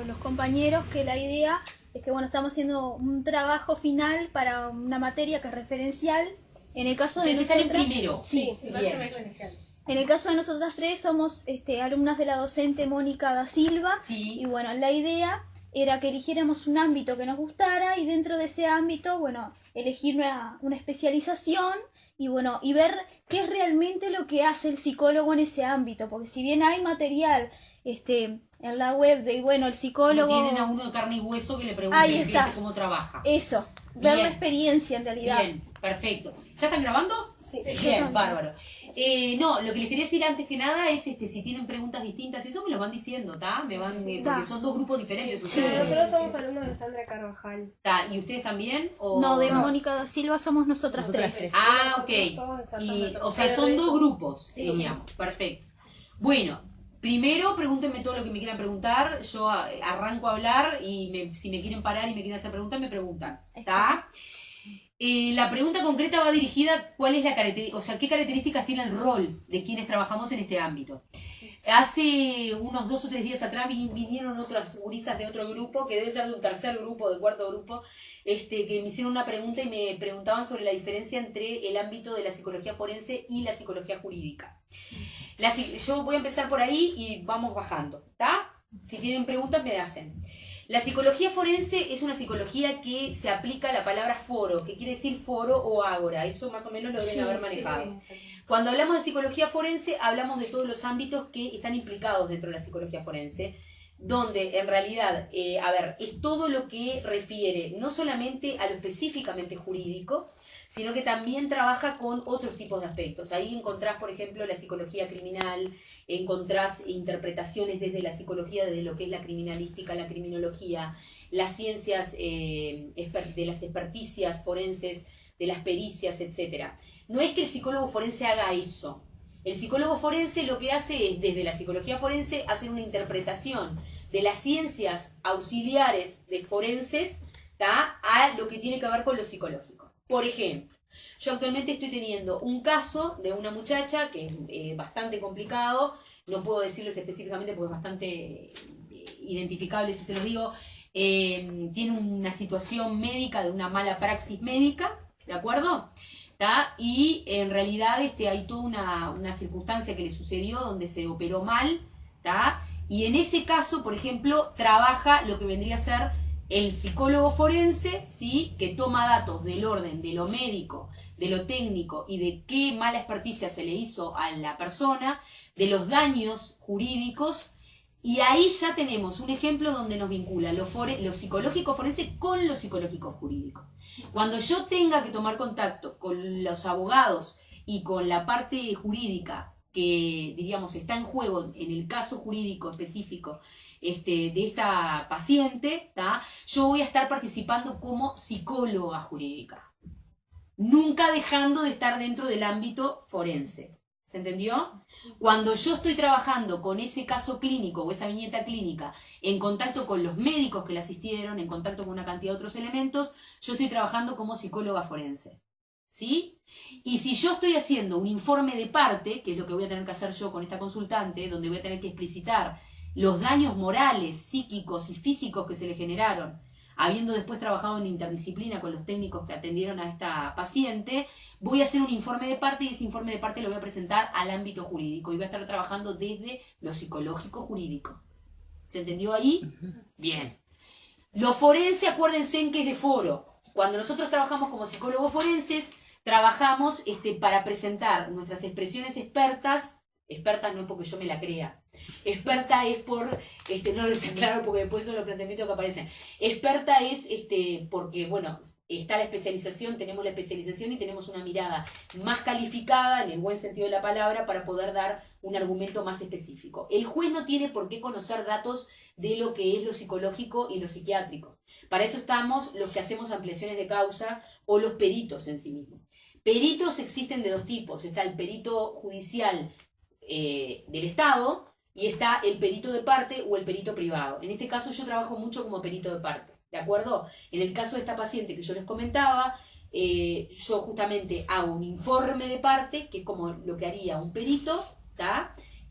los compañeros que la idea es que, bueno, estamos haciendo un trabajo final para una materia que es referencial. En el caso de nosotras, están en primero. Sí, en el caso de nosotras tres somos alumnas de la docente Mónica da Silva. Sí. Y bueno, la idea era que eligiéramos un ámbito que nos gustara y dentro de ese ámbito, bueno, elegir una especialización y bueno, y ver qué es realmente lo que hace el psicólogo en ese ámbito, porque si bien hay material en la web de, bueno, el psicólogo... No tienen a uno de carne y hueso que le pregunte cómo trabaja. Eso, ver la experiencia en realidad. Bien, perfecto. ¿Ya están grabando? Sí. Bien, bárbaro. No, lo que les quería decir antes que nada es si tienen preguntas distintas, eso me lo van diciendo, ¿está? Porque son dos grupos diferentes. Sí, nosotros somos alumnos de Sandra Carvajal. ¿Y ustedes también? ¿O? No, de Mónica da Silva somos nosotras tres. Ah, ok. O sea, son dos grupos, digamos. Perfecto. Bueno, primero pregúntenme todo lo que me quieran preguntar. Yo arranco a hablar y si me quieren parar y me quieren hacer preguntas, me preguntan. ¿Está? La pregunta concreta va dirigida cuál es qué características tiene el rol de quienes trabajamos en este ámbito. Hace unos 2 o 3 días atrás vinieron otras gurisas de otro grupo, que debe ser de un tercer grupo, de cuarto grupo, que me hicieron una pregunta y me preguntaban sobre la diferencia entre el ámbito de la psicología forense y la psicología jurídica. Yo voy a empezar por ahí y vamos bajando, ¿está? Si tienen preguntas me hacen. La psicología forense es una psicología que se aplica a la palabra foro, que quiere decir foro o ágora. Eso más o menos lo deben haber manejado. Sí. Cuando hablamos de psicología forense, hablamos de todos los ámbitos que están implicados dentro de la psicología forense, donde en realidad, es todo lo que refiere no solamente a lo específicamente jurídico, sino que también trabaja con otros tipos de aspectos. Ahí encontrás, por ejemplo, la psicología criminal, encontrás interpretaciones desde la psicología, desde lo que es la criminalística, la criminología, las ciencias de las experticias forenses, de las pericias, etc. No es que el psicólogo forense haga eso. El psicólogo forense lo que hace es, desde la psicología forense, hacer una interpretación de las ciencias auxiliares de forenses, a lo que tiene que ver con lo psicológico. Por ejemplo, yo actualmente estoy teniendo un caso de una muchacha que es bastante complicado, no puedo decirles específicamente porque es bastante identificable si se los digo, tiene una situación médica de una mala praxis médica, ¿de acuerdo? Y en realidad hay toda una circunstancia que le sucedió donde se operó mal, y en ese caso, por ejemplo, trabaja lo que vendría a ser el psicólogo forense, ¿sí? Que toma datos del orden de lo médico, de lo técnico y de qué mala experticia se le hizo a la persona, de los daños jurídicos, y ahí ya tenemos un ejemplo donde nos vincula lo psicológico forense con lo psicológico jurídico. Cuando yo tenga que tomar contacto con los abogados y con la parte jurídica que, diríamos, está en juego en el caso jurídico específico de esta paciente, yo voy a estar participando como psicóloga jurídica, nunca dejando de estar dentro del ámbito forense. ¿Se entendió? Cuando yo estoy trabajando con ese caso clínico o esa viñeta clínica, en contacto con los médicos que la asistieron, en contacto con una cantidad de otros elementos, yo estoy trabajando como psicóloga forense. ¿Sí? Y si yo estoy haciendo un informe de parte, que es lo que voy a tener que hacer yo con esta consultante, donde voy a tener que explicitar los daños morales, psíquicos y físicos que se le generaron, habiendo después trabajado en interdisciplina con los técnicos que atendieron a esta paciente, voy a hacer un informe de parte y ese informe de parte lo voy a presentar al ámbito jurídico y voy a estar trabajando desde lo psicológico jurídico. ¿Se entendió ahí? Bien. Lo forense, acuérdense en que es de foro. Cuando nosotros trabajamos como psicólogos forenses, trabajamos para presentar nuestras expresiones expertas no es porque yo me la crea, experta es por, no lo sé claro porque después son los planteamientos que aparecen, experta es porque, bueno, está la especialización, tenemos la especialización y tenemos una mirada más calificada, en el buen sentido de la palabra, para poder dar un argumento más específico. El juez no tiene por qué conocer datos de lo que es lo psicológico y lo psiquiátrico. Para eso estamos los que hacemos ampliaciones de causa o los peritos en sí mismos. Peritos existen de dos tipos. Está el perito judicial del Estado y está el perito de parte o el perito privado. En este caso yo trabajo mucho como perito de parte, ¿de acuerdo? En el caso de esta paciente que yo les comentaba, yo justamente hago un informe de parte, que es como lo que haría un perito,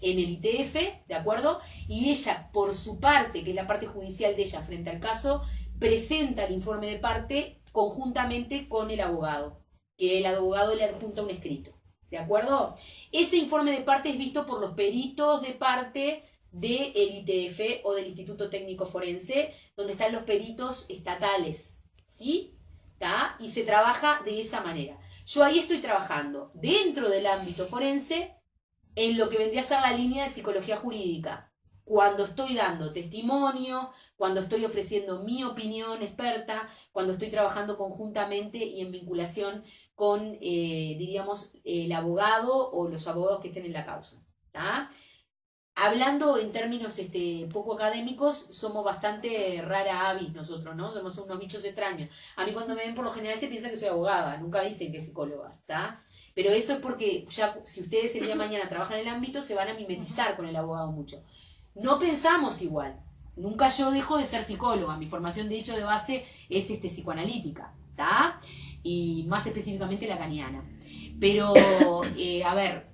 en el ITF, ¿de acuerdo? Y ella, por su parte, que es la parte judicial de ella frente al caso, presenta el informe de parte conjuntamente con el abogado, que el abogado le adjunta un escrito, ¿de acuerdo? Ese informe de parte es visto por los peritos de parte del ITF o del Instituto Técnico Forense, donde están los peritos estatales, ¿sí? ¿Tá? Y se trabaja de esa manera. Yo ahí estoy trabajando dentro del ámbito forense en lo que vendría a ser la línea de psicología jurídica. Cuando estoy dando testimonio, cuando estoy ofreciendo mi opinión experta, cuando estoy trabajando conjuntamente y en vinculación con, diríamos, el abogado o los abogados que estén en la causa. ¿Tá? Hablando en términos poco académicos, somos bastante rara avis nosotros, ¿no? Somos unos bichos extraños. A mí cuando me ven por lo general se piensa que soy abogada, nunca dicen que es psicóloga, ¿está? Pero eso es porque ya si ustedes el día de mañana trabajan en el ámbito, se van a mimetizar con el abogado mucho. No pensamos igual. Nunca yo dejo de ser psicóloga. Mi formación, de hecho, de base es psicoanalítica, ¿está? Y más específicamente lacaniana. Pero, a ver...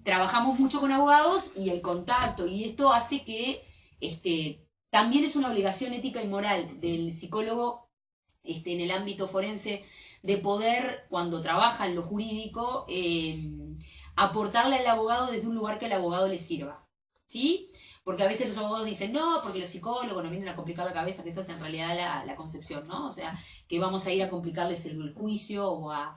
trabajamos mucho con abogados y el contacto, y esto hace que también es una obligación ética y moral del psicólogo en el ámbito forense de poder, cuando trabaja en lo jurídico, aportarle al abogado desde un lugar que al abogado le sirva, ¿sí? Porque a veces los abogados dicen, no, porque los psicólogos nos vienen a complicar la cabeza, que esa es en realidad la concepción, ¿no? O sea, que vamos a ir a complicarles el juicio o a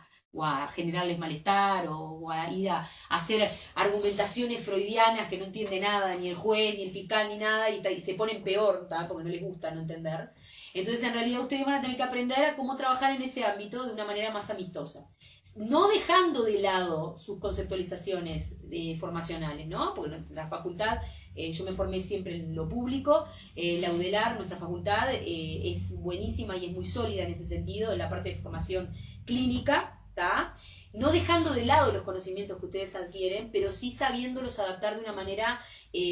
generarles malestar, o a ir a hacer argumentaciones freudianas que no entiende nada, ni el juez, ni el fiscal, ni nada, y se ponen peor, ¿tá? Porque no les gusta no entender. Entonces, en realidad, ustedes van a tener que aprender a cómo trabajar en ese ámbito de una manera más amistosa. No dejando de lado sus conceptualizaciones formacionales, ¿no? Porque la facultad, yo me formé siempre en lo público, la UDELAR, nuestra facultad, es buenísima y es muy sólida en ese sentido, en la parte de formación clínica, ¿tá? No dejando de lado los conocimientos que ustedes adquieren, pero sí sabiéndolos adaptar de una manera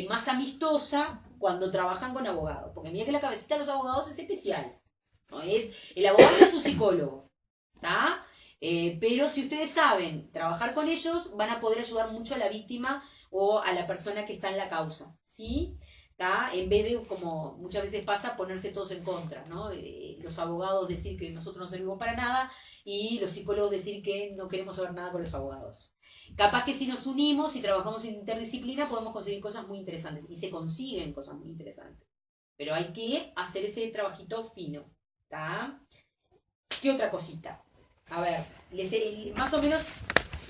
más amistosa cuando trabajan con abogados. Porque mira que la cabecita de los abogados es especial, ¿no? El abogado es un psicólogo, ¿tá? Pero si ustedes saben trabajar con ellos, van a poder ayudar mucho a la víctima o a la persona que está en la causa, ¿sí? ¿Tá? En vez de, como muchas veces pasa, ponerse todos en contra, ¿no? Los abogados decir que nosotros no servimos para nada y los psicólogos decir que no queremos saber nada con los abogados. Capaz que si nos unimos y trabajamos en interdisciplina podemos conseguir cosas muy interesantes, y se consiguen cosas muy interesantes. Pero hay que hacer ese trabajito fino, ¿tá? ¿Qué otra cosita? A ver, más o menos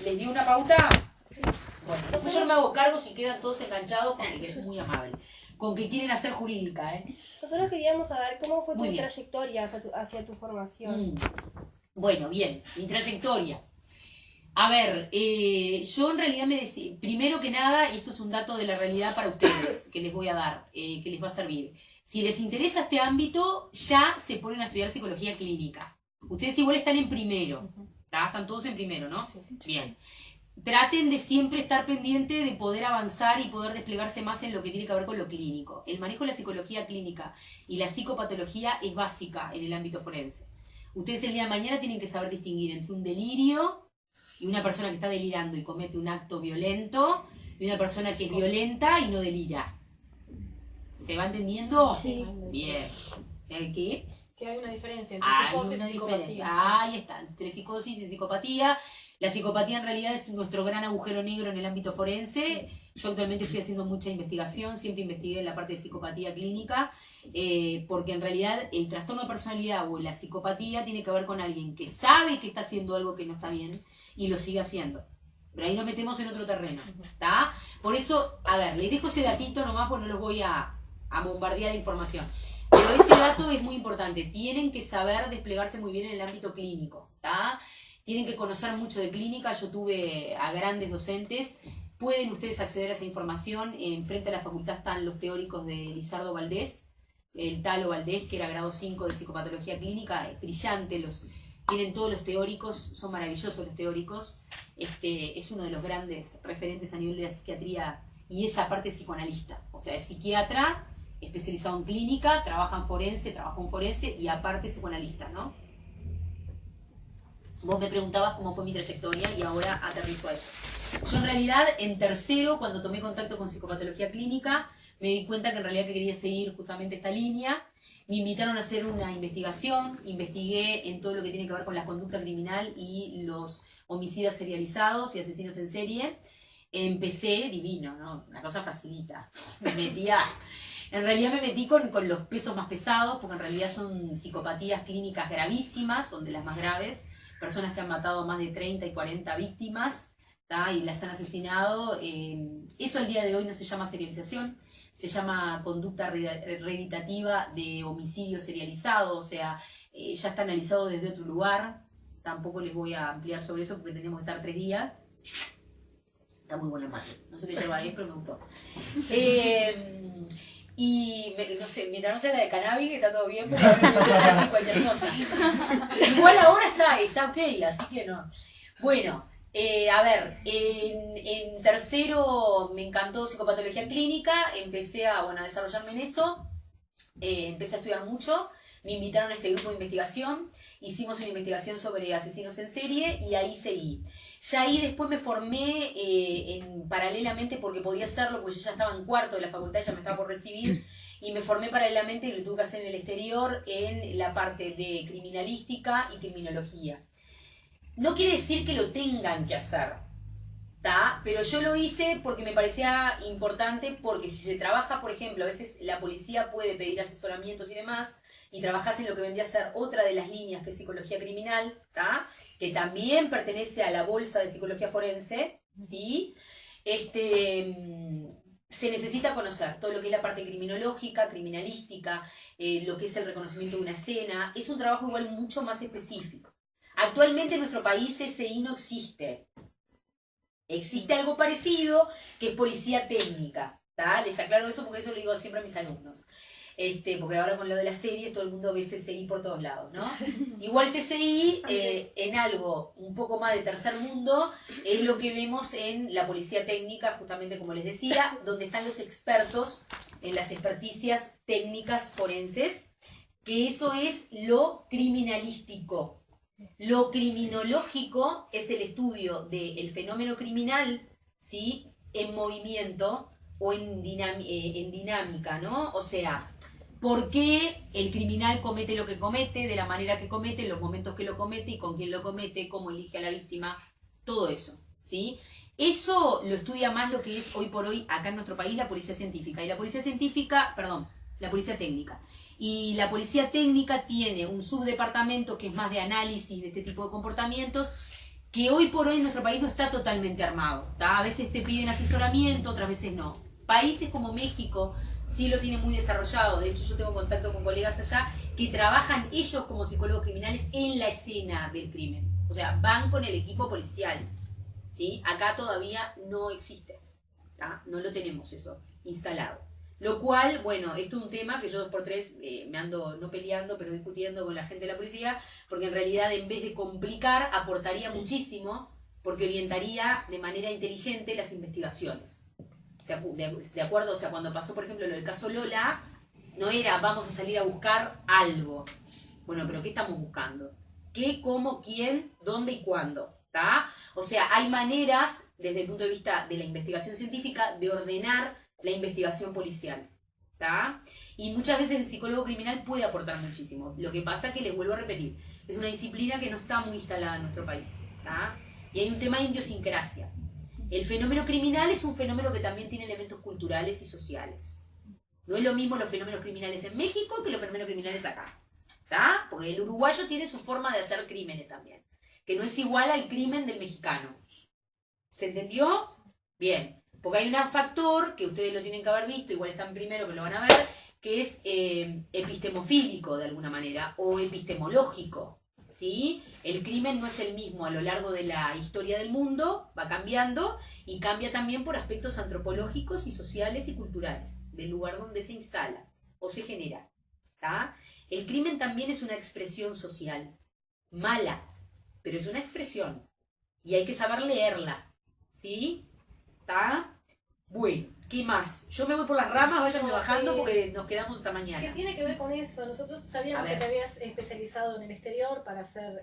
les di una pauta. Sí. Bueno, después yo no me hago cargo si quedan todos enganchados, porque es muy amable. Con que quieren hacer jurídica, ¿eh? Nosotros queríamos saber cómo fue tu trayectoria hacia tu formación. Bueno, bien, mi trayectoria. A ver, yo en realidad primero que nada, y esto es un dato de la realidad para ustedes, que les voy a dar, que les va a servir. Si les interesa este ámbito, ya se ponen a estudiar psicología clínica. Ustedes igual están en primero, están todos en primero, ¿no? Sí. Bien. Traten de siempre estar pendiente de poder avanzar y poder desplegarse más en lo que tiene que ver con lo clínico. El manejo de la psicología clínica y la psicopatología es básica en el ámbito forense. Ustedes el día de mañana tienen que saber distinguir entre un delirio y una persona que está delirando y comete un acto violento, y una persona que es violenta y no delira. ¿Se va entendiendo? Sí. Bien. ¿Qué? Que hay una diferencia entre psicosis y psicopatía. Ahí está, entre psicosis y psicopatía. La psicopatía en realidad es nuestro gran agujero negro en el ámbito forense. Sí. Yo actualmente estoy haciendo mucha investigación, siempre investigué en la parte de psicopatía clínica, porque en realidad el trastorno de personalidad o la psicopatía tiene que ver con alguien que sabe que está haciendo algo que no está bien y lo sigue haciendo. Pero ahí nos metemos en otro terreno, ¿está? Por eso, a ver, les dejo ese datito nomás, porque no los voy a bombardear de información. Pero ese dato es muy importante. Tienen que saber desplegarse muy bien en el ámbito clínico, ¿está? Tienen que conocer mucho de clínica. Yo tuve a grandes docentes. Pueden ustedes acceder a esa información. Enfrente a la facultad están los teóricos de Lizardo Valdés, el Talo Valdés, que era grado 5 de psicopatología clínica. Es brillante, tienen todos los teóricos, son maravillosos los teóricos. Es uno de los grandes referentes a nivel de la psiquiatría y esa parte psicoanalista. O sea, es psiquiatra, especializado en clínica, trabajó en forense y aparte psicoanalista, ¿no? Vos me preguntabas cómo fue mi trayectoria y ahora aterrizo a eso. Yo en realidad, en tercero, cuando tomé contacto con psicopatología clínica, me di cuenta que en realidad que quería seguir justamente esta línea. Me invitaron a hacer una investigación, investigué en todo lo que tiene que ver con la conducta criminal y los homicidas serializados y asesinos en serie. Empecé divino, ¿no? Una cosa facilita. En realidad me metí con los pesos más pesados, porque en realidad son psicopatías clínicas gravísimas, son de las más graves, personas que han matado a más de 30 y 40 víctimas, ¿tá? Y las han asesinado. Eso al día de hoy no se llama serialización, se llama conducta reeditativa de homicidio serializado, o sea, ya está analizado desde otro lugar. Tampoco les voy a ampliar sobre eso porque tenemos que estar 3 días. Está muy bueno el mate, no sé qué yerba es, pero me gustó. Y no sé, mientras no sea la de cannabis, que está todo bien, porque ahora me puede decir cualquier cosa. Igual ahora está ok, así que no. Bueno, a ver, en tercero me encantó psicopatología clínica, empecé a desarrollarme en eso, empecé a estudiar mucho, me invitaron a este grupo de investigación, hicimos una investigación sobre asesinos en serie y ahí seguí. Ya ahí después me formé paralelamente, porque podía hacerlo, porque yo ya estaba en cuarto de la facultad, ya me estaba por recibir, y me formé paralelamente, y lo tuve que hacer en el exterior, en la parte de criminalística y criminología. No quiere decir que lo tengan que hacer, ¿tá? Pero yo lo hice porque me parecía importante, porque si se trabaja, por ejemplo, a veces la policía puede pedir asesoramientos y demás, y trabajás en lo que vendría a ser otra de las líneas, que es psicología criminal, ¿tá? Que también pertenece a la bolsa de psicología forense, ¿sí? Se necesita conocer todo lo que es la parte criminológica, criminalística, lo que es el reconocimiento de una escena. Es un trabajo igual mucho más específico. Actualmente en nuestro país SI no existe. Existe algo parecido, que es policía técnica, ¿tá? Les aclaro eso porque eso lo digo siempre a mis alumnos. Porque ahora con lo de las series todo el mundo ve CSI por todos lados, ¿no? Igual CSI, en algo un poco más de tercer mundo, es lo que vemos en la policía técnica, justamente como les decía, donde están los expertos en las experticias técnicas forenses, que eso es lo criminalístico. Lo criminológico es el estudio del fenómeno criminal, ¿sí? En movimiento o en dinámica, ¿no? O sea, ¿por qué el criminal comete lo que comete, de la manera que comete, en los momentos que lo comete y con quién lo comete, cómo elige a la víctima? Todo eso, ¿sí? Eso lo estudia más lo que es hoy por hoy acá en nuestro país la policía científica. Y la policía técnica. Y la policía técnica tiene un subdepartamento que es más de análisis de este tipo de comportamientos, que hoy por hoy en nuestro país no está totalmente armado, ¿tá? A veces te piden asesoramiento, otras veces no. Países como México sí lo tienen muy desarrollado. De hecho, yo tengo contacto con colegas allá que trabajan ellos como psicólogos criminales en la escena del crimen. O sea, van con el equipo policial, ¿sí? Acá todavía no existe, ¿tá? No lo tenemos eso instalado. Lo cual, bueno, esto es un tema que yo 2x3 me ando no peleando, pero discutiendo con la gente de la policía, porque en realidad en vez de complicar, aportaría muchísimo, porque orientaría de manera inteligente las investigaciones. O sea, de acuerdo, o sea, cuando pasó, por ejemplo, lo del caso Lola, no era vamos a salir a buscar algo. Bueno, pero ¿qué estamos buscando? ¿Qué, cómo, quién, dónde y cuándo? ¿Tá? O sea, hay maneras, desde el punto de vista de la investigación científica, de ordenar la investigación policial, ¿tá? Y muchas veces el psicólogo criminal puede aportar muchísimo. Lo que pasa es que, les vuelvo a repetir, es una disciplina que no está muy instalada en nuestro país, ¿tá? Y hay un tema de idiosincrasia. El fenómeno criminal es un fenómeno que también tiene elementos culturales y sociales. No es lo mismo los fenómenos criminales en México que los fenómenos criminales acá, ¿tá? Porque el uruguayo tiene su forma de hacer crímenes también, que no es igual al crimen del mexicano. ¿Se entendió? Bien. Porque hay un factor que ustedes lo tienen que haber visto, igual están primero, pero lo van a ver, que es epistemofílico de alguna manera, o epistemológico, ¿sí? El crimen no es el mismo a lo largo de la historia del mundo, va cambiando, y cambia también por aspectos antropológicos y sociales y culturales, del lugar donde se instala o se genera, ¿tá? El crimen también es una expresión social, mala, pero es una expresión, y hay que saber leerla, ¿sí? ¿Está? Bueno, ¿Qué más? Yo me voy por las ramas, váyanme bajando porque nos quedamos hasta mañana. ¿Qué tiene que ver con eso? Nosotros sabíamos que te habías especializado en el exterior para hacer,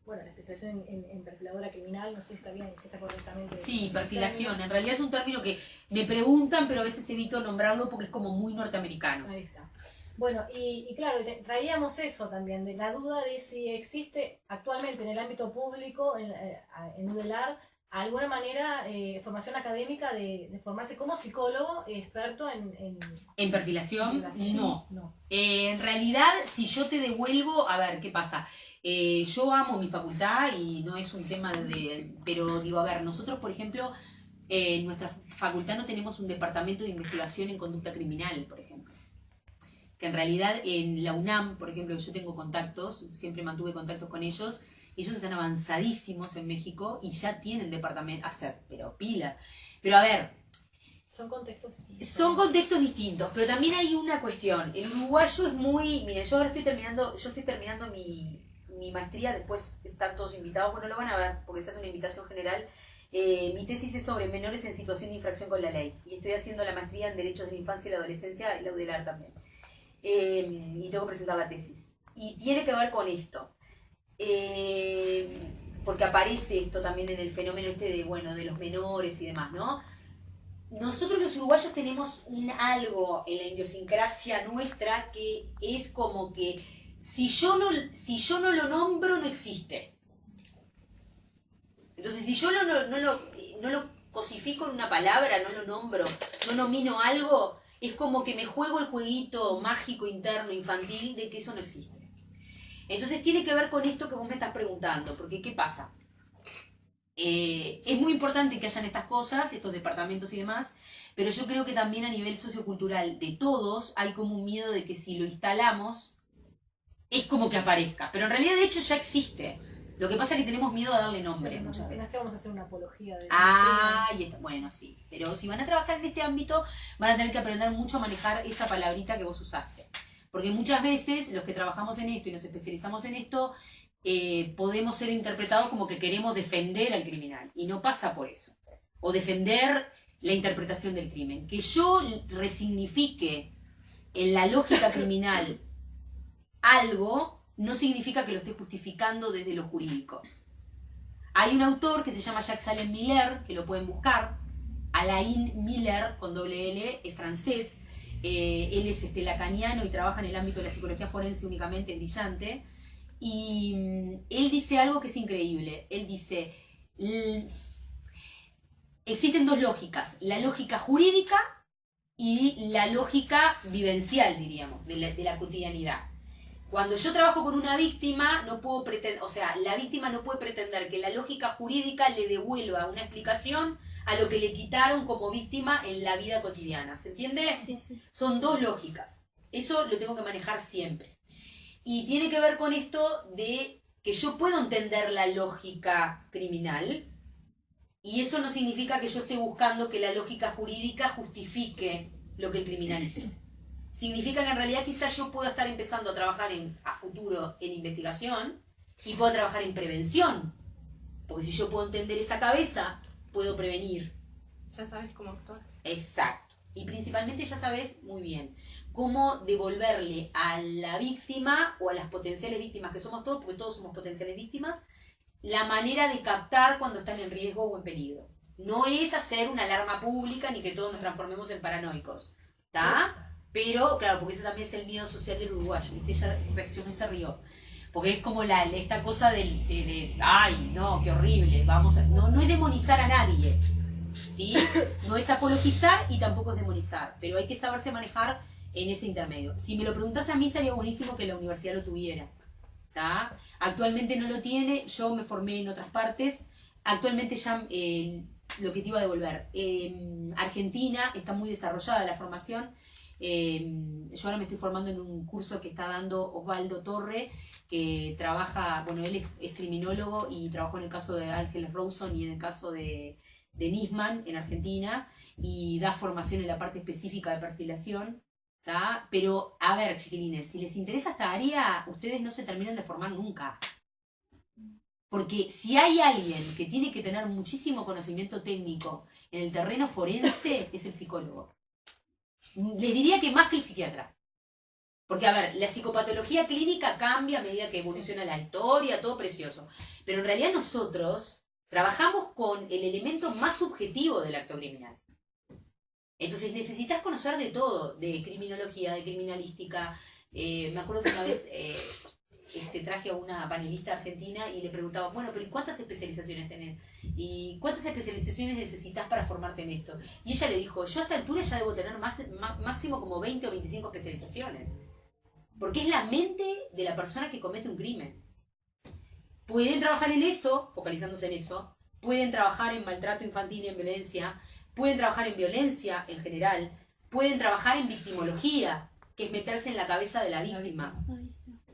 la especialización en perfiladora criminal, no sé si está bien, si está correctamente. Sí, perfilación. En realidad es un término que me preguntan, pero a veces evito nombrarlo porque es como muy norteamericano. Ahí está. Bueno, y claro, traíamos eso también, de la duda de si existe actualmente en el ámbito público, en UDELAR, alguna manera, formación académica de formarse como psicólogo experto ¿En perfilación? No. En realidad, si yo te devuelvo, a ver, ¿qué pasa? Yo amo mi facultad y no es un tema pero digo, a ver, nosotros, por ejemplo, en nuestra facultad no tenemos un departamento de investigación en conducta criminal, por ejemplo. Que en realidad en la UNAM, por ejemplo, yo tengo contactos, siempre mantuve contactos con ellos están avanzadísimos en México y ya tienen departamento, pero pila. Pero a ver... Son contextos distintos. Son contextos distintos, pero también hay una cuestión. El uruguayo es muy... Miren, yo ahora estoy terminando mi maestría, después están todos invitados, bueno, lo van a ver porque se hace una invitación general. Mi tesis es sobre menores en situación de infracción con la ley y estoy haciendo la maestría en Derechos de la Infancia y la Adolescencia y la UDELAR también. Y tengo que presentar la tesis. Y tiene que ver con esto. Porque aparece esto también en el fenómeno de los menores y demás, ¿no? Nosotros los uruguayos tenemos algo en la idiosincrasia nuestra que es como que si yo no lo nombro, no existe. Entonces, si yo no lo cosifico en una palabra, no lo nombro, no nomino algo, es como que me juego el jueguito mágico interno, infantil, de que eso no existe. Entonces tiene que ver con esto que vos me estás preguntando, porque ¿qué pasa? Es muy importante que hayan estas cosas, estos departamentos y demás, pero yo creo que también a nivel sociocultural de todos hay como un miedo de que si lo instalamos es como que aparezca, pero en realidad de hecho ya existe. Lo que pasa es que tenemos miedo a darle nombre muchas veces. Vamos a hacer una apología de... Bueno, sí, pero si van a trabajar en este ámbito van a tener que aprender mucho a manejar esa palabrita que vos usaste. Porque muchas veces los que trabajamos en esto y nos especializamos en esto, podemos ser interpretados como que queremos defender al criminal. Y no pasa por eso. O defender la interpretación del crimen. Que yo resignifique en la lógica criminal algo, no significa que lo esté justificando desde lo jurídico. Hay un autor que se llama Jacques Alain Miller, que lo pueden buscar. Alain Miller, con doble L, es francés. Él es lacaniano y trabaja en el ámbito de la psicología forense únicamente, es brillante. Y él dice algo que es increíble. Él dice, existen dos lógicas, la lógica jurídica y la lógica vivencial, diríamos, de la cotidianidad. Cuando yo trabajo con una víctima, no puedo pretender, la víctima no puede pretender que la lógica jurídica le devuelva una explicación a lo que le quitaron como víctima en la vida cotidiana. ¿Se entiende? Sí, sí. Son dos lógicas. Eso lo tengo que manejar siempre. Y tiene que ver con esto de que yo puedo entender la lógica criminal y eso no significa que yo esté buscando que la lógica jurídica justifique lo que el criminal hizo. Significa que en realidad quizás yo puedo estar empezando a trabajar a futuro en investigación y puedo trabajar en prevención. Porque si yo puedo entender esa cabeza, puedo prevenir. Ya sabes cómo actuar. Exacto. Y principalmente ya sabes muy bien cómo devolverle a la víctima o a las potenciales víctimas, que somos todos, porque todos somos potenciales víctimas, la manera de captar cuando están en riesgo o en peligro. No es hacer una alarma pública ni que todos nos transformemos en paranoicos. ¿Está? Pero, claro, porque ese también es el miedo social del uruguayo. ¿Viste? Ella reaccionó y se rió. Porque es como esta cosa ay, no, qué horrible. No es demonizar a nadie. ¿Sí? No es apologizar y tampoco es demonizar. Pero hay que saberse manejar en ese intermedio. Si me lo preguntás a mí, estaría buenísimo que la universidad lo tuviera. ¿Tá? Actualmente no lo tiene. Yo me formé en otras partes. Actualmente ya lo que te iba a devolver. Argentina está muy desarrollada la formación. Yo ahora me estoy formando en un curso que está dando Osvaldo Torre, que trabaja, él es criminólogo y trabajó en el caso de Ángeles Rawson y en el caso de Nisman en Argentina, y da formación en la parte específica de perfilación, ¿tá? Pero, a ver, chiquilines, si les interesa esta área, ustedes no se terminan de formar nunca. Porque si hay alguien que tiene que tener muchísimo conocimiento técnico en el terreno forense, es el psicólogo. Les diría que más que el psiquiatra. Porque, a ver, la psicopatología clínica cambia a medida que evoluciona la historia, todo precioso. Pero en realidad nosotros trabajamos con el elemento más subjetivo del acto criminal. Entonces necesitas conocer de todo, de criminología, de criminalística. Me acuerdo que una vez traje a una panelista argentina y le preguntaba, bueno, pero ¿y cuántas especializaciones tenés? ¿Y cuántas especializaciones necesitas para formarte en esto? Y ella le dijo, yo a esta altura ya debo tener máximo como 20 o 25 especializaciones. Porque es la mente de la persona que comete un crimen. Pueden trabajar en eso, focalizándose en eso, pueden trabajar en maltrato infantil y en violencia, pueden trabajar en violencia en general, pueden trabajar en victimología, que es meterse en la cabeza de la víctima.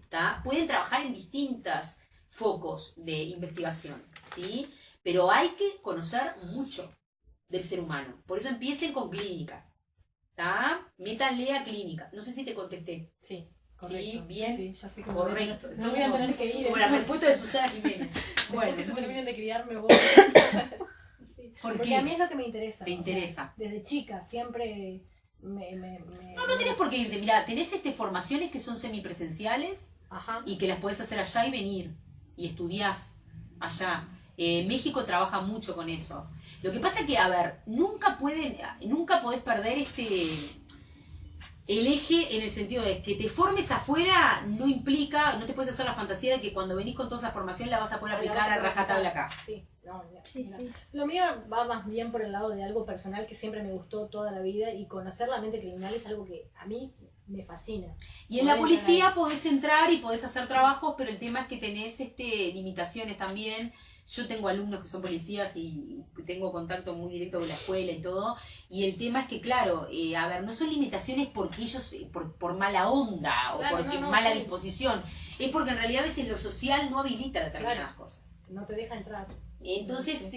¿Tá? Pueden trabajar en distintos focos de investigación, ¿sí? Pero hay que conocer mucho del ser humano. Por eso empiecen con clínica. ¿Tá? Métanle a clínica. No sé si te contesté. Sí. Correcto. ¿Sí? ¿Bien? Sí, ya sé que correcto. No voy a tener que ir. Como la respuesta de Susana Jiménez. Bueno, que se terminen de criarme vos. Sí. Porque a mí es lo que me interesa. Te interesa. Sea, desde chica siempre No tenés por qué irte. Mirá, tenés formaciones que son semipresenciales. Ajá. Y que las podés hacer allá y venir. Y estudiás allá. México trabaja mucho con eso. Lo que pasa es que, a ver, nunca podés perder el eje en el sentido de que te formes afuera no implica, no te puedes hacer la fantasía de que cuando venís con toda esa formación la vas a poder aplicar a rajatabla acá. Sí, sí. Lo mío va más bien por el lado de algo personal que siempre me gustó toda la vida, y conocer la mente criminal es algo que a mí me fascina. Y en la policía podés entrar y podés hacer trabajos, pero el tema es que tenés limitaciones también. Yo tengo alumnos que son policías y tengo contacto muy directo con la escuela y todo, y el tema es que, claro, a ver, no son limitaciones porque ellos, por mala onda o porque mala disposición, es porque en realidad a veces lo social no habilita determinadas cosas. No te deja entrar. Entonces,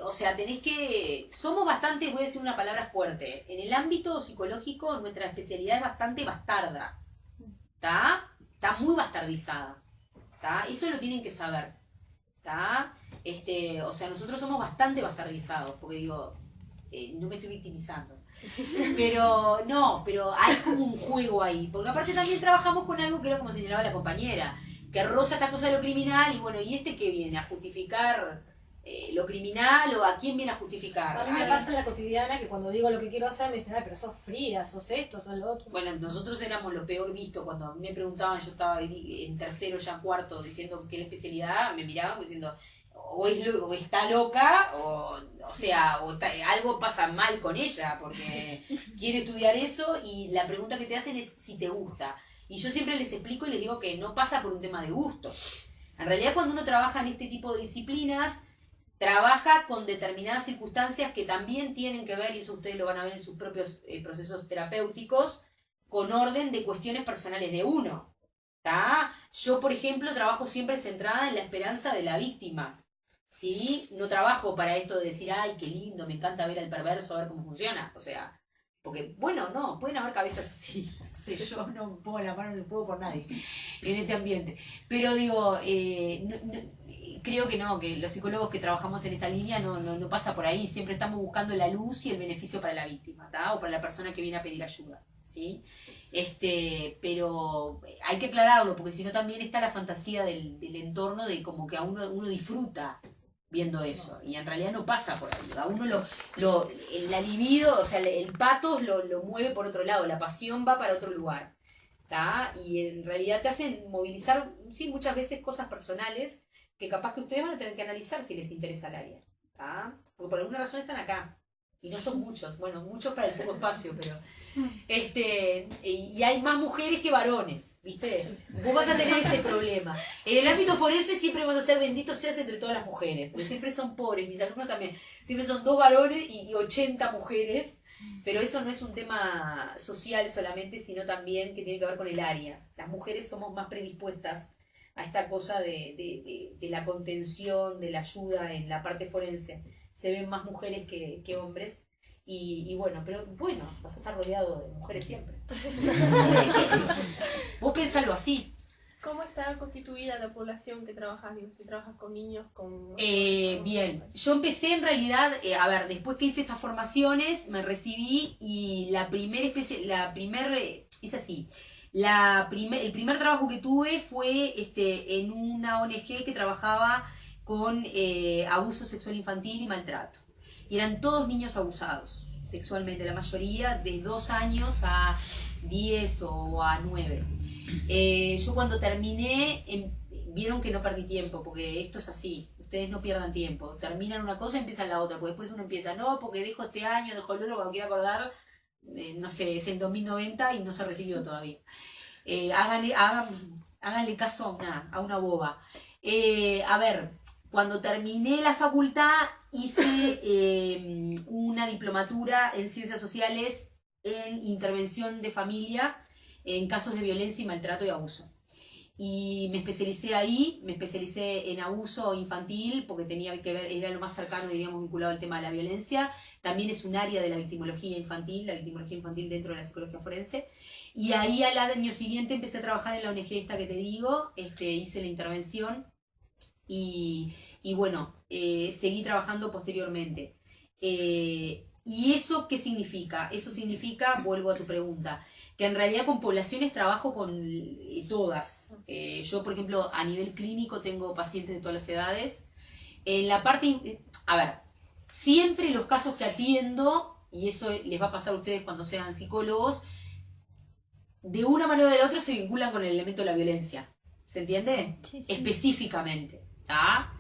o sea, tenés que... Somos bastante, voy a decir una palabra fuerte, en el ámbito psicológico nuestra especialidad es bastante bastarda, está muy bastardizada, eso lo tienen que saber. O sea, nosotros somos bastante bastardizados, porque digo, no me estoy victimizando, pero hay como un juego ahí, porque aparte también trabajamos con algo que era como señalaba la compañera, que roza esta cosa de lo criminal, y bueno, ¿y qué viene? ¿A justificar lo criminal o a quién viene a justificar? A mí me pasa en la cotidiana que cuando digo lo que quiero hacer me dicen, ay, pero sos fría, sos esto, sos lo otro. Bueno, nosotros éramos lo peor visto. Cuando me preguntaban, yo estaba en tercero, ya cuarto, diciendo qué es la especialidad, me miraban diciendo, o está loca, o algo pasa mal con ella, porque quiere estudiar eso, y la pregunta que te hacen es si te gusta. Y yo siempre les explico y les digo que no pasa por un tema de gusto. En realidad, cuando uno trabaja en este tipo de disciplinas, trabaja con determinadas circunstancias que también tienen que ver, y eso ustedes lo van a ver en sus propios procesos terapéuticos, con orden de cuestiones personales de uno. Yo, por ejemplo, trabajo siempre centrada en la esperanza de la víctima. ¿Sí? No trabajo para esto de decir, ay, qué lindo, me encanta ver al perverso, a ver cómo funciona. O sea, porque, bueno, no, pueden haber cabezas así. No sé, yo no pongo la mano en el fuego por nadie en este ambiente. Pero digo, creo que no, que los psicólogos que trabajamos en esta línea no pasa por ahí. Siempre estamos buscando la luz y el beneficio para la víctima, o para la persona que viene a pedir ayuda. ¿Sí? Pero hay que aclararlo, porque si no también está la fantasía del entorno de como que a uno disfruta viendo eso, y en realidad no pasa por ahí. A uno la libido, o sea, el patos lo mueve por otro lado, la pasión va para otro lugar, y en realidad te hacen movilizar, sí, muchas veces cosas personales que capaz que ustedes van a tener que analizar si les interesa el área, porque por alguna razón están acá, y no son muchos, bueno, muchos para el poco espacio, pero y hay más mujeres que varones, ¿viste? Vos vas a tener ese problema. En el ámbito forense siempre vas a ser bendito seas entre todas las mujeres, porque siempre son pobres, mis alumnos también, siempre son 2 varones y 80 mujeres, pero eso no es un tema social solamente, sino también que tiene que ver con el área. Las mujeres somos más predispuestas a esta cosa de la contención, de la ayuda en la parte forense. Se ven más mujeres que hombres. Y bueno, pero bueno, vas a estar rodeado de mujeres siempre. Vos pensalo así. ¿Cómo estás? está constituida la población que trabajas? Digo, si trabajas con niños, con... Bien, yo empecé en realidad, a ver, después que hice estas formaciones, me recibí y es así, el primer trabajo que tuve fue en una ONG que trabajaba con abuso sexual infantil y maltrato. Y eran todos niños abusados sexualmente, la mayoría de 2 años a 10 o a 9. Yo cuando terminé, vieron que no perdí tiempo, porque esto es así, ustedes no pierdan tiempo, terminan una cosa y empiezan la otra, porque después uno empieza, no, porque dejo este año, dejo el otro, cuando quiera acordar, no sé, es el 2090 y no se recibió todavía. Háganle caso a una boba. A ver, cuando terminé la facultad hice una diplomatura en Ciencias Sociales en Intervención de Familia en casos de violencia y maltrato y abuso. Y me especialicé ahí, me especialicé en abuso infantil porque tenía que ver, era lo más cercano, diríamos, vinculado al tema de la violencia. También es un área de la victimología infantil dentro de la psicología forense. Y ahí al año siguiente empecé a trabajar en la ONG esta que te digo, hice la intervención y bueno, seguí trabajando posteriormente. ¿Y eso qué significa? Eso significa, vuelvo a tu pregunta, que en realidad con poblaciones trabajo con todas. Yo, por ejemplo, a nivel clínico tengo pacientes de todas las edades. En la parte, a ver, siempre los casos que atiendo, y eso les va a pasar a ustedes cuando sean psicólogos, de una manera o de la otra se vinculan con el elemento de la violencia. ¿Se entiende? Sí. Específicamente. ¿Tá?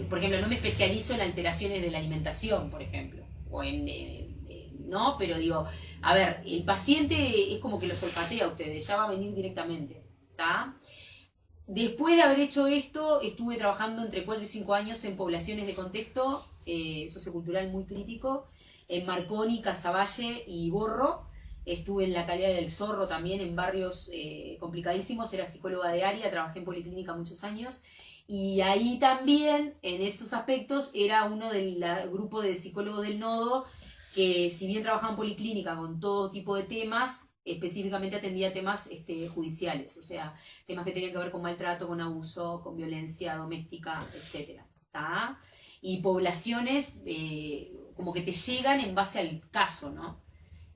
Por ejemplo, no me especializo en alteraciones de la alimentación, por ejemplo. O no, pero digo, a ver, el paciente es como que lo olfatea a ustedes, ya va a venir directamente, ¿tá? Después de haber hecho esto, estuve trabajando entre 4 y 5 años en poblaciones de contexto sociocultural muy crítico, en Marconi, Casaballe y Borro. Estuve en la Calera del Zorro también, en barrios complicadísimos, era psicóloga de área, trabajé en policlínica muchos años. Y ahí también, en esos aspectos, era uno del grupo de psicólogos del nodo que, si bien trabajaba en policlínica con todo tipo de temas, específicamente atendía temas judiciales, o sea, temas que tenían que ver con maltrato, con abuso, con violencia doméstica, etc. ¿Tá? Y poblaciones como que te llegan en base al caso, ¿no?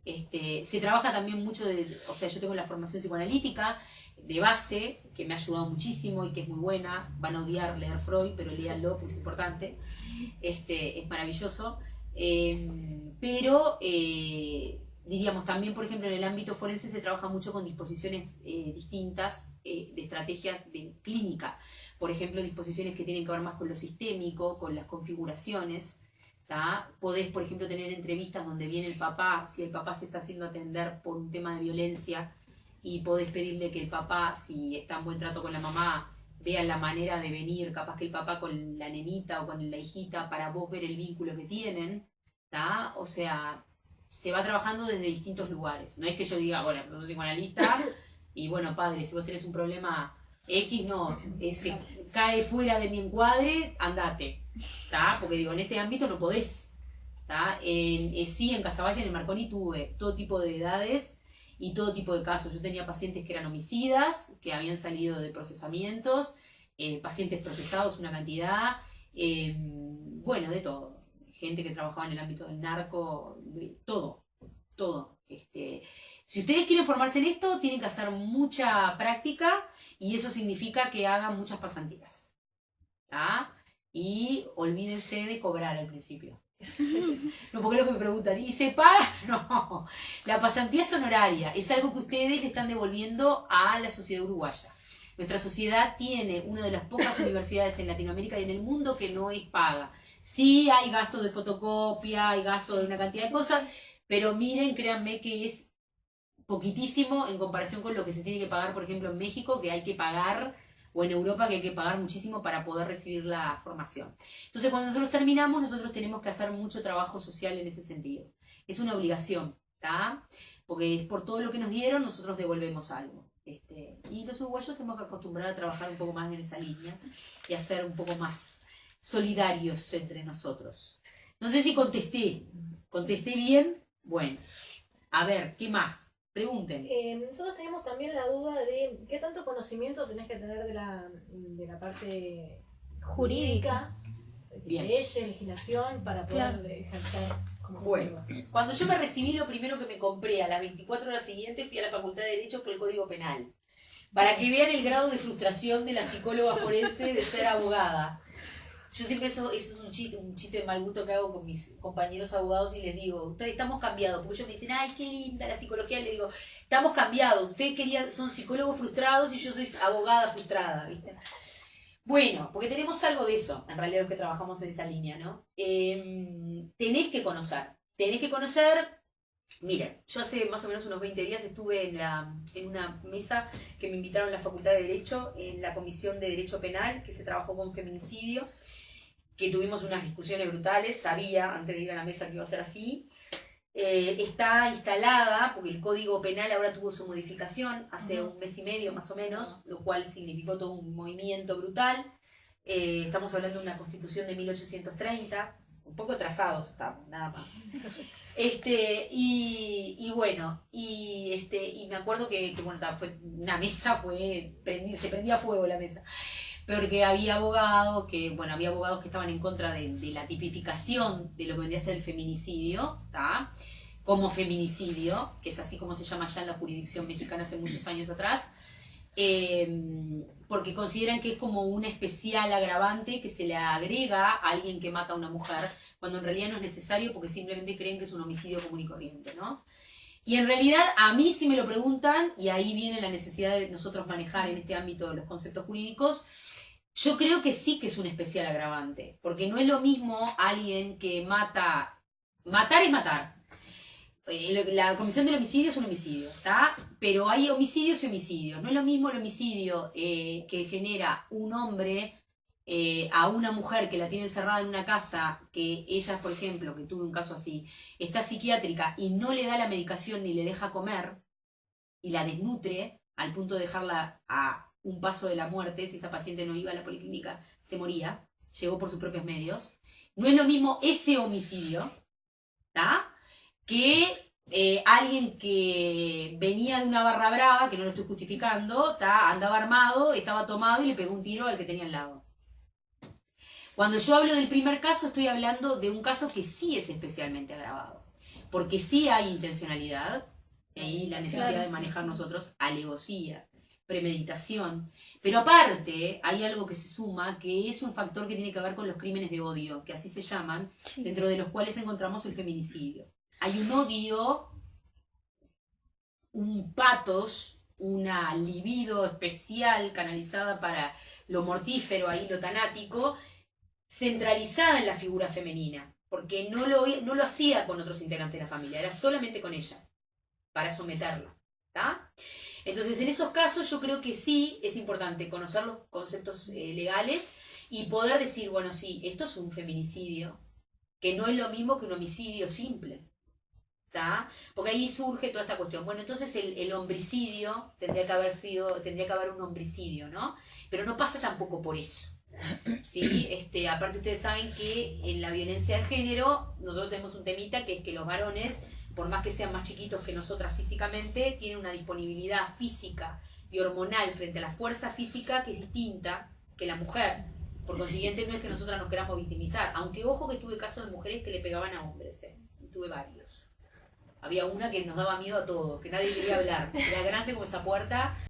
Se trabaja también mucho o sea, yo tengo la formación psicoanalítica de base, que me ha ayudado muchísimo y que es muy buena. Van a odiar leer Freud, pero léanlo, pues es importante. Es maravilloso. Pero, diríamos, también, por ejemplo, en el ámbito forense se trabaja mucho con disposiciones distintas de estrategias de clínica. Por ejemplo, disposiciones que tienen que ver más con lo sistémico, con las configuraciones. ¿Tá? Podés, por ejemplo, tener entrevistas donde viene el papá, si el papá se está haciendo atender por un tema de violencia, y podés pedirle que el papá, si está en buen trato con la mamá, vea la manera de venir, capaz que el papá con la nenita o con la hijita, para vos ver el vínculo que tienen, ¿tá? O sea, se va trabajando desde distintos lugares. No es que yo diga, bueno, no soy psicoanalista, y bueno, padre, si vos tenés un problema X, no, se cae fuera de mi encuadre, andate, ¿tá? Porque digo, en este ámbito no podés, ¿tá? Sí, en Casaballe, en el Marconi, tuve todo tipo de edades y todo tipo de casos. Yo tenía pacientes que eran homicidas, que habían salido de procesamientos, pacientes procesados, una cantidad, bueno, de todo. Gente que trabajaba en el ámbito del narco, todo. Si ustedes quieren formarse en esto, tienen que hacer mucha práctica y eso significa que hagan muchas pasantías. ¿Tá? Y olvídense de cobrar al principio. No, porque es lo que me preguntan, ¿y se paga? No, la pasantía es honoraria, es algo que ustedes le están devolviendo a la sociedad uruguaya. Nuestra sociedad tiene una de las pocas universidades en Latinoamérica y en el mundo que no es paga. Sí hay gastos de fotocopia, hay gastos de una cantidad de cosas, pero miren, créanme que es poquitísimo en comparación con lo que se tiene que pagar, por ejemplo, en México, que hay que pagar, o en Europa, que hay que pagar muchísimo para poder recibir la formación. Entonces, cuando nosotros terminamos, nosotros tenemos que hacer mucho trabajo social en ese sentido. Es una obligación, ¿tá? Porque por todo lo que nos dieron, nosotros devolvemos algo. Y los uruguayos tenemos que acostumbrar a trabajar un poco más en esa línea y a ser un poco más solidarios entre nosotros. No sé si contesté. ¿Contesté bien? Bueno. A ver, ¿qué más? Pregunten. Nosotros tenemos también la duda de qué tanto conocimiento tenés que tener de la parte jurídica, leyes, legislación, para poder ejercer como psicóloga. Bueno, cuando yo me recibí, lo primero que me compré a las 24 horas siguientes fui a la Facultad de Derecho, fue el Código Penal. Para que vean el grado de frustración de la psicóloga forense de ser abogada. Yo siempre eso es un chiste de mal gusto que hago con mis compañeros abogados y les digo, ustedes estamos cambiados, porque ellos me dicen, ay, qué linda la psicología, y les digo, estamos cambiados, ustedes son psicólogos frustrados y yo soy abogada frustrada, ¿viste? Bueno, porque tenemos algo de eso, en realidad los que trabajamos en esta línea, ¿no? Tenés que conocer, miren, yo hace más o menos unos 20 días estuve en una mesa que me invitaron a la Facultad de Derecho, en la Comisión de Derecho Penal, que se trabajó con feminicidio, que tuvimos unas discusiones brutales, sabía antes de ir a la mesa que iba a ser así. Está instalada, porque el Código Penal ahora tuvo su modificación hace un mes y medio más o menos, lo cual significó todo un movimiento brutal. Estamos hablando de una constitución de 1830, un poco atrasados estamos, nada más. Y me acuerdo que bueno, fue una mesa, se prendía fuego la mesa. Porque había abogados que estaban en contra de la tipificación de lo que vendría a ser el feminicidio, ¿tá? Como feminicidio, que es así como se llama ya en la jurisdicción mexicana hace muchos años atrás, porque consideran que es como un especial agravante que se le agrega a alguien que mata a una mujer, cuando en realidad no es necesario porque simplemente creen que es un homicidio común y corriente, ¿no? Y en realidad a mí si me lo preguntan, y ahí viene la necesidad de nosotros manejar en este ámbito los conceptos jurídicos, yo creo que sí que es un especial agravante, porque no es lo mismo alguien que matar es matar. La comisión del homicidio es un homicidio, ¿está? Pero hay homicidios y homicidios. No es lo mismo el homicidio que genera un hombre a una mujer que la tiene encerrada en una casa, que ella, por ejemplo, que tuve un caso así, está psiquiátrica y no le da la medicación ni le deja comer y la desnutre al punto de dejarla a un paso de la muerte. Si esa paciente no iba a la policlínica, se moría, llegó por sus propios medios. No es lo mismo ese homicidio, ¿tá? Que alguien que venía de una barra brava, que no lo estoy justificando, ¿tá? Andaba armado, estaba tomado y le pegó un tiro al que tenía al lado. Cuando yo hablo del primer caso, estoy hablando de un caso que sí es especialmente agravado, porque sí hay intencionalidad, y ahí la necesidad de manejar nosotros alevosía, premeditación, pero aparte hay algo que se suma, que es un factor que tiene que ver con los crímenes de odio, que así se llaman, dentro de los cuales encontramos el feminicidio. Hay un odio, un patos, una libido especial canalizada para lo mortífero, ahí lo tanático, centralizada en la figura femenina, porque no lo hacía con otros integrantes de la familia, era solamente con ella, para someterla, ¿tá? Entonces, en esos casos yo creo que sí es importante conocer los conceptos legales y poder decir, bueno, sí, esto es un feminicidio, que no es lo mismo que un homicidio simple, ¿tá? Porque ahí surge toda esta cuestión. Bueno, entonces el homicidio tendría que haber un homicidio, ¿no? Pero no pasa tampoco por eso, ¿sí? Aparte ustedes saben que en la violencia de género nosotros tenemos un temita que es que los varones, por más que sean más chiquitos que nosotras físicamente, tienen una disponibilidad física y hormonal frente a la fuerza física que es distinta que la mujer. Por consiguiente, no es que nosotras nos queramos victimizar. Aunque, ojo, que tuve casos de mujeres que le pegaban a hombres, y tuve varios. Había una que nos daba miedo a todos, que nadie quería hablar. Era grande como esa puerta.